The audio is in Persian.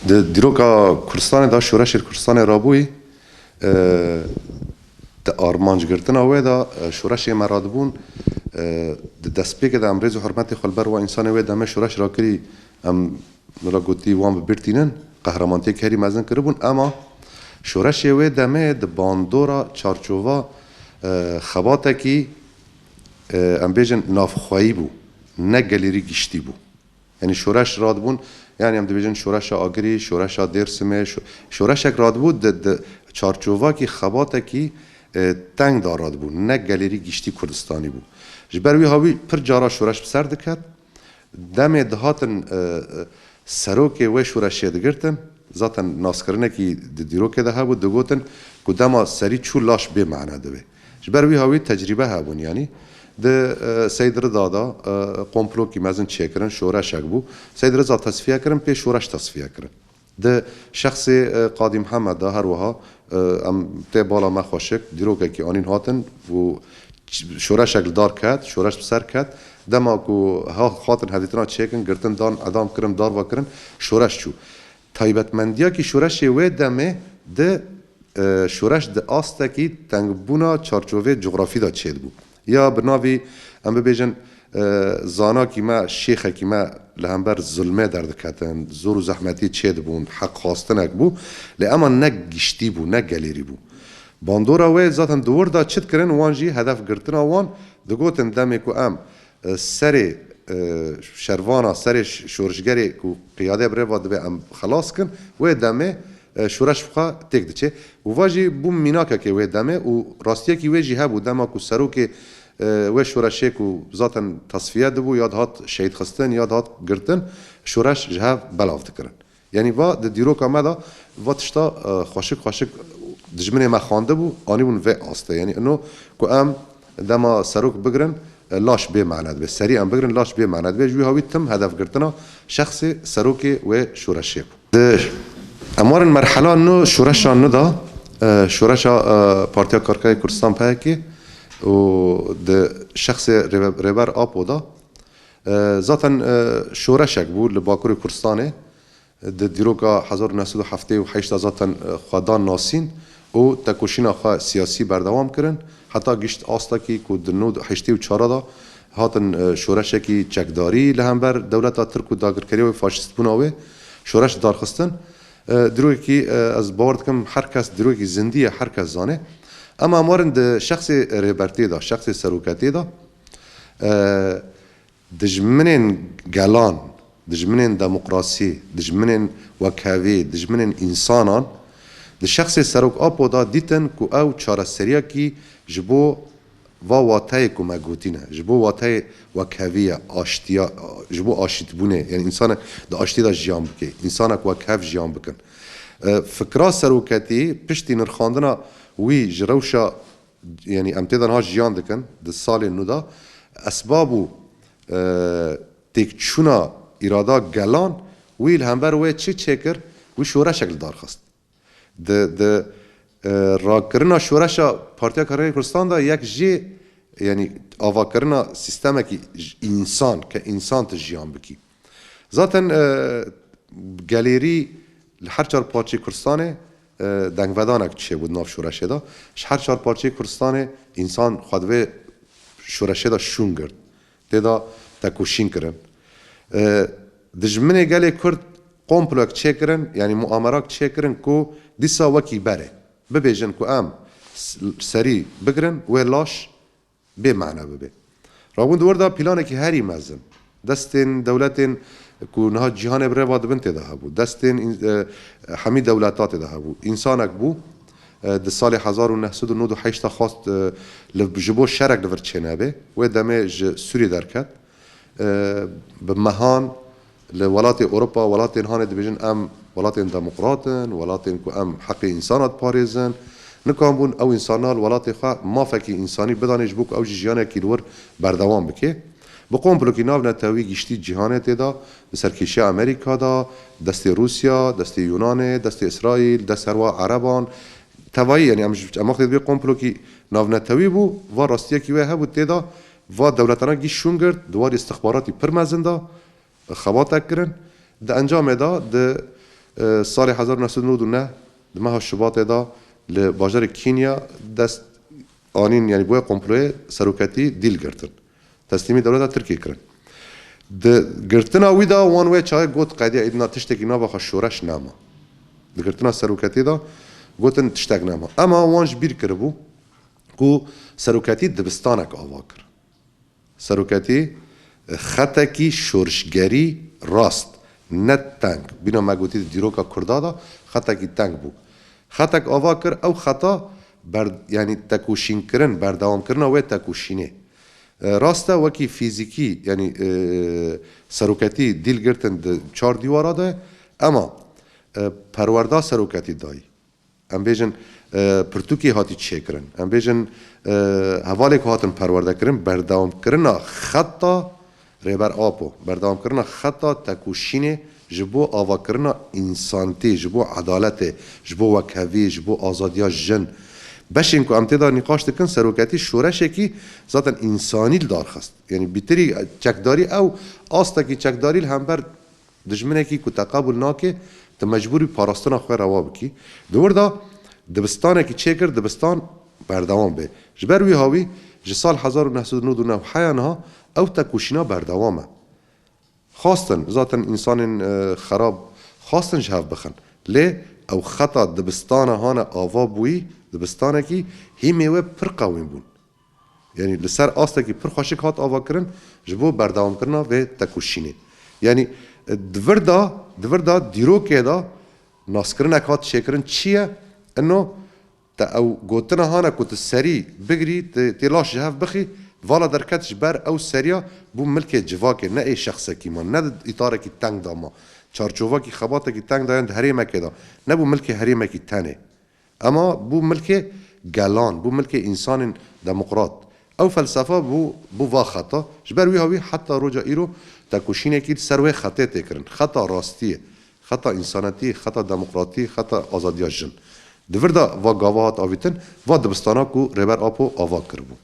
دیروکا کردستان دا شورش کردستان رابوی د آرمانج گرتن اوه دا شورش مراد بون د دسپیک د امریز و حرمت خلبر و انسان اوه دمه شورش را کری ام نرا گوتی وان ببرتینن قهرمانتی کری مزن کربون اما شورش اوه دمه د باندورا چارچووا خباته کی ام بیجن نافخوایی بو نه گلیری گشتی بو یعنی شورش راد بون یعنی هم دیجن شورش آگری شورش درسمه شورش یک راد بود د چارچووا کی خباته کی تنگ داراد بود نه گلیری گشتی کردستانی بود جبروی هاوی پر جارا شورش بسر دکت دم دهاتن سروک و شورش دگرتن ذاتن ناسکرنه کی دیروک ده ها بود دگوتن کدام سری چو لاش به معنا دوه جبروی هاوی تجربه ها بون یعنی د سید رضا دا قمپلو کی مزن چیکرن شورش اگبو سید رضا تصفیه کرن پی شورش تصفیه کرن د شخص قاضی محمد دا هر وها ام ته بالا ما خوشک دیروکه کی آنین هاتن و شورش اگل دار کد شورش بسر کد دما کو ها خاطر حدیثنا چیکن گرتن دان ادام کرم دار و کرن شورش چو تایبتمندیا کی شورش و دمه د شورش د آستا کی تنگبونا چارچوبه جغرافی دا چید بو یا بناوی ام ببیجن زانا کی ما شیخ کی ما لهمبر ظلمه درد کتن زور و زحمتی چید بون حق خواستنک بو لاما نگ گشتی بو نگ گلیری بو باندورا و ذاتن دور دا چت کرن وانجی هدف گرتن وان دگوتن دمی کو ام سر شروانا سر شورشگری کو قیاده بره واد به ام خلاص کن و دمه شورش بخوا تک دچه و واجی بوم میناکه که و دمه و راستیه کی وجی هبو دما کو سرو که و شورشه کو ذاتن تصفیه دبو یاد هات شهید خستن یاد هات گرتن شورش جه بلاف تکرن یعنی با د دیرو کامدا و تشتا خوشک دجمنه ما خوانده بو آنی بون و آسته یعنی انو کو ام دما سروک بگرن لاش به معنی به سری ام بگرن لاش به معنی به جوی هاوی تم هدف گرتنا شخص سروک و شورشه امار مرحله نو شورش نو دا شورش پارتیا کارکای کردستان پاکی و د شخص ریبر آپو دا ذاتن شورشک بود لباکور کردستانه د دیروکا 1978 ذاتن خدان ناسین و تکوشینا خوا سیاسی بردوام کرن حتی گشت آستا کی کو د نو 84 دا هاتن شورشکی چکداری لهمبر دولت ترک داگرکری و فاشیست بوناوه شورش دارخستن دروی کی از بارد کم هر کس دروی کی زندیه هر کس زانه اما امارند شخص ریبرتی دا شخص سروکتی دا دجمنن گلان دجمنن دموکراسی دجمنن وکاوی دجمنن انسانان د شخص سروک آپو دا دیتن کو او چاره سریا کی جبو و واتای کو مگوتینه جبو واتای وکاویه آشتیا جبو آشت بونه یعنی انسان د آشتی دا جیان بکه انسان کو وکاو جیان بکن فکرا سروکتی پشتی نرخاندنا وی جروشا یعنی امتدان ها جیان دکن د سال نودا اسبابو تکچونا ارادا گلان وی الهمبر وی چه چکر وی شورش شکل دار خواست د را کرنا شورش پارتیا کارای کردستان دا یک جی یعنی آوا کرنا سیستم کی انسان که انسان تجیان بکی ذاتن گالیری هر چهار پارچه کردستانه دنگودانک چه بود ناف شورشه دا هر چهار پارچه کردستانه انسان خودوه شورشه دا شون گرد تدا تکوشین کرن دجمنه گلی کرد قمپلوک چه کرن یعنی مؤامراک چه کرن کو دیسا وکی بره ببیجن کو ام سری بگرن و لاش به معنا ببه رابون دور دا پیلانه که هری مزن دستین دولتین کو نه جهان بره واد بنت ده بود دستین همه دولتات ده بود انسانک بو د سال 1998 خواست لجبو شرک لور چنابه و دمه سوری درکت به مهان لولات اوروبا ولات هان دیویژن ام ولات دموکراتن ولات کو ام حق انسانات پاریزن نکام بون او انسانال ولات خوا ما فکی انسانی بدانش بوک او جیانه کیلور بردوام بکه بقوم بلوکی ناو نتاوی گشتی جهانه تدا سرکشی امریکا دا دست روسیا دست یونان دست اسرائیل دست هروا عربان توایی یعنی اما خدای قوم بلوکی ناو نتاوی بو و راستیه کی وه بود تدا و دولتانا گیش شونگرد دوار استخباراتی پرمزنده خبات کرن د انجام دا د سال 1999 دمها شباط دا لباجر کینیا دست آنین یعنی بوی قمپلوی سروکتی دیل گرتن تسلیمی دولت ترکیه کرن د گرتنا ویدا وان وی چای گوت قیدی ایدنا تشتکی نابا خا شورش ناما د گرتنا سروکتی دا گوتن تشتک ناما اما وانش بیر کربو کو سروکتی دبستانک آوا کر سروکتی خطکی شورشگری راست نت تنگ بینا مگوتی دیروکا کردادا خطکی تنگ بو خطک آوا کر او خطا یعنی تکوشین کرن بردوام کرن و تکوشینه راسته وکی فیزیکی یعنی سروکتی دیل گرتن چار دیوارا ده اما پرورده سروکتی دایی ام بیجن پرتوکی هاتی چه کرن ام بیجن حوالی که هاتن پرورده کرن بردوام کرن خطا ریبر آپو بردوام کرن خطا تکوشینه جبو آوا کرن انسانتی جبو عدالت جبو وکوی جبو آزادیا جن بشین که امتدا نقاش دکن سروکتی شورشه کی ذاتا انسانی دار خست یعنی بیتری چکداری او آستا کی چکداری هم بر دجمنه کی که تقابل ناکه تا مجبوری پاراستان خواه روا بکی دور دا دبستانه کی چه کرد دبستان بردوام به جبر وی هاوی جسال 1999 حیانها او تکوشینا بردوامه خواستن ذاتا انسان خراب خواستن جهاف بخن لی او خطا دبستانه هانا آوا بوی دبستانه کی هی میوه پر قویم بون یعنی لسر آسته کی پر خوشک هات آوا کرن جبو بردوام کرنا و تکوشینه یعنی دوردا دیرو که دا ناس کرن اکات شکرن چیه انو تا او گوتنا هانا کت سری بگری تلاش جهاف بخی والا درکتش بر او سریا بو ملک جواکه نه ای شخصه کی ما نه اطاره کی تنگ داما چارچوبا کی خباته کی تنگ دایند حریمه که دا نه بو ملک حریمه کی تنه اما بو ملک گلان بو ملک انسان دموکرات او فلسفه بو وا خطا جبر وی هاوی حتی روجا ایرو تکوشینه کی سروه خطه تکرن خطا راستیه خطا انسانتی خطا دموکراتی خطا آزادی جن دوردا وا گاوات آویتن وا دبستانا کو ریبر آپو آوا کربو